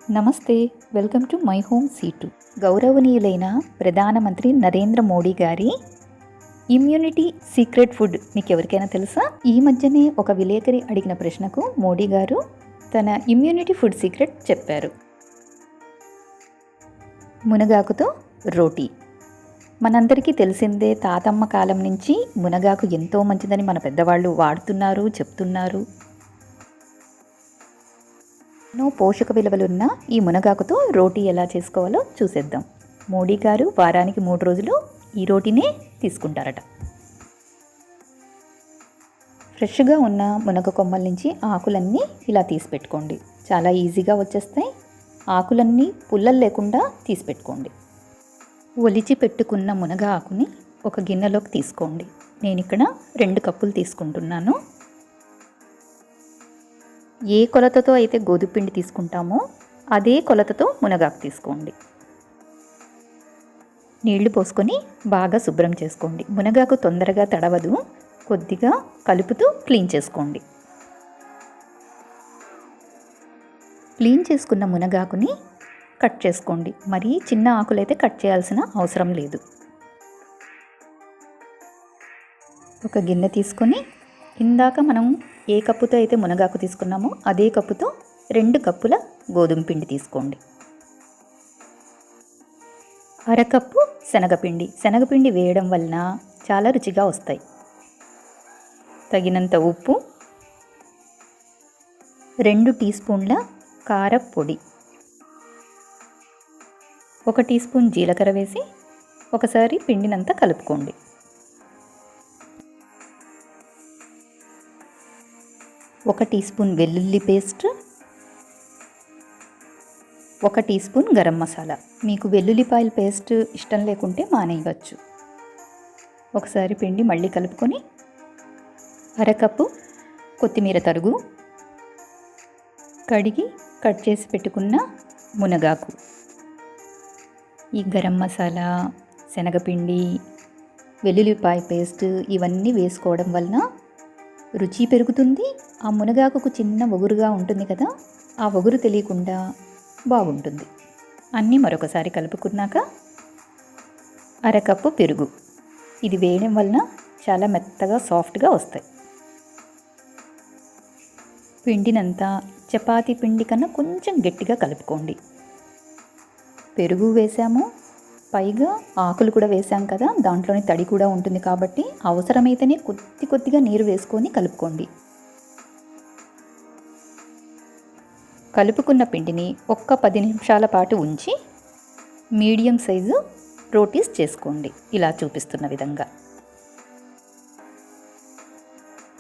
నమస్తే, welcome to my home seat. గౌరవనీయులైన ప్రధానమంత్రి నరేంద్ర మోడీ గారి ఇమ్యూనిటీ సీక్రెట్ ఫుడ్ మీకు ఎవరికైనా తెలుసా? ఈ మధ్యనే ఒక విలేకరి అడిగిన ప్రశ్నకు మోడీ గారు తన ఇమ్యూనిటీ ఫుడ్ సీక్రెట్ చెప్పారు. మునగాకుతో రోటీ. మనందరికీ తెలిసిందే, తాతమ్మ కాలం నుంచి మునగాకు ఎంతో మంచిదని మన పెద్దవాళ్ళు వాడుతున్నారు, చెప్తున్నారు. ఎన్నో పోషక విలువలున్న ఈ మునగాకుతో రోటీ ఎలా చేసుకోవాలో చూసేద్దాం. మోడీ గారు వారానికి 3 రోజులు ఈ రోటీనే తీసుకుంటారట. ఫ్రెష్గా ఉన్న మునగ కొమ్మల నుంచి ఆకులన్నీ ఇలా తీసి పెట్టుకోండి. చాలా ఈజీగా వచ్చేస్తాయి. ఆకులన్నీ పుల్లలు లేకుండా తీసి పెట్టుకోండి. ఒలిచి పెట్టుకున్న మునగ ఆకుని ఒక గిన్నెలోకి తీసుకోండి. నేను ఇక్కడ 2 కప్పులు తీసుకుంటున్నాను. ఏ కొలతతో అయితే గోధుమపిండి తీసుకుంటామో అదే కొలతతో మునగాకు తీసుకోండి. నీళ్లు పోసుకొని బాగా శుభ్రం చేసుకోండి. మునగాకు తొందరగా తడవదు, కొద్దిగా కలుపుతూ క్లీన్ చేసుకోండి. క్లీన్ చేసుకున్న మునగాకుని కట్ చేసుకోండి. మరీ చిన్న ఆకులైతే కట్ చేయాల్సిన అవసరం లేదు. ఒక గిన్నె తీసుకొని ఇందాక మనం ఏ కప్పుతో అయితే మునగాకు తీసుకున్నామో అదే కప్పుతో 2 కప్పుల గోధుమ పిండి తీసుకోండి. అరకప్పు శనగపిండి. శనగపిండి వేయడం వలన చాలా రుచిగా వస్తాయి. తగినంత ఉప్పు, 2 టీ స్పూన్ల కారపొడి, 1 టీ స్పూన్ జీలకర్ర వేసి ఒకసారి పిండినంతా కలుపుకోండి. 1 టీ స్పూన్ వెల్లుల్లి paste, 1 teaspoon garam masala. మీకు వెల్లుల్లిపాయల పేస్ట్ ఇష్టం లేకుంటే మానేయవచ్చు. ఒకసారి పిండి మళ్ళీ కలుపుకొని అరకప్పు కొత్తిమీర తరుగు, కడిగి కట్ చేసి పెట్టుకున్న మునగాకు, ఈ గరం మసాలా, శనగపిండి, వెల్లుల్లిపాయ పేస్ట్ ఇవన్నీ వేసుకోవడం వలన రుచి పెరుగుతుంది. ఆ మునగాకుకు చిన్న ఒగురుగా ఉంటుంది కదా, ఆ ఒగురు తెలియకుండా బాగుంటుంది. అన్నీ మరొకసారి కలుపుకున్నాక అరకప్పు పెరుగు. ఇది వేయడం వలన చాలా మెత్తగా సాఫ్ట్గా వస్తాయి. పిండినంతా చపాతీ పిండి కన్నా కొంచెం గట్టిగా కలుపుకోండి. పెరుగు వేసాము, పైగా ఆకులు కూడా వేసాం కదా, దాంట్లోని తడి కూడా ఉంటుంది కాబట్టి అవసరమైతేనే కొద్దిగా నీరు వేసుకొని కలుపుకోండి. కలుపుకున్న పిండిని 10 నిమిషాల పాటు ఉంచి మీడియం సైజు రోటీస్ చేసుకోండి. ఇలా చూపిస్తున్న విధంగా.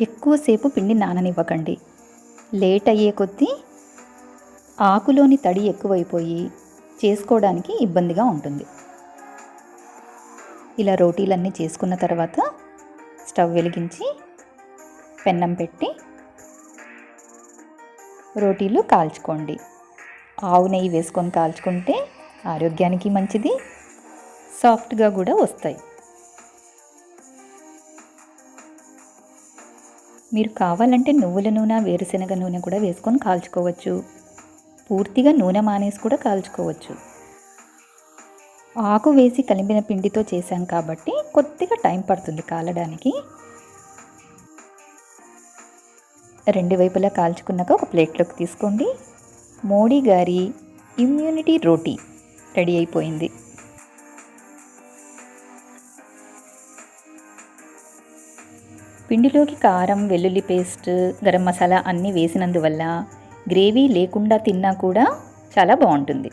ఎక్కువసేపు పిండి నాననివ్వకండి. లేట్ అయ్యే కొద్దీ ఆకులోని తడి ఎక్కువైపోయి చేసుకోవడానికి ఇబ్బందిగా ఉంటుంది. ఇలా రోటీలన్నీ చేసుకున్న తర్వాత స్టవ్ వెలిగించి పెన్నం పెట్టి రోటీలు కాల్చుకోండి. ఆవు నెయ్యి వేసుకొని కాల్చుకుంటే ఆరోగ్యానికి మంచిది, సాఫ్ట్గా కూడా వస్తాయి. మీరు కావాలంటే నువ్వుల నూనె, వేరుశనగ నూనె కూడా వేసుకొని కాల్చుకోవచ్చు. పూర్తిగా నూనె మానేసి కూడా కాల్చుకోవచ్చు. ఆకు వేసి కలిపిన పిండితో చేశాం కాబట్టి కొద్దిగా టైం పడుతుంది కాలడానికి. 2 వైపులా కాల్చుకున్నాక ఒక ప్లేట్లోకి తీసుకోండి. మోడీ గారి ఇమ్యూనిటీ రోటీ రెడీ అయిపోయింది. పిండిలోకి కారం, వెల్లుల్లి పేస్ట్, గరం మసాలా అన్నీ వేసినందువల్ల గ్రేవీ లేకుండా తిన్నా కూడా చాలా బాగుంటుంది.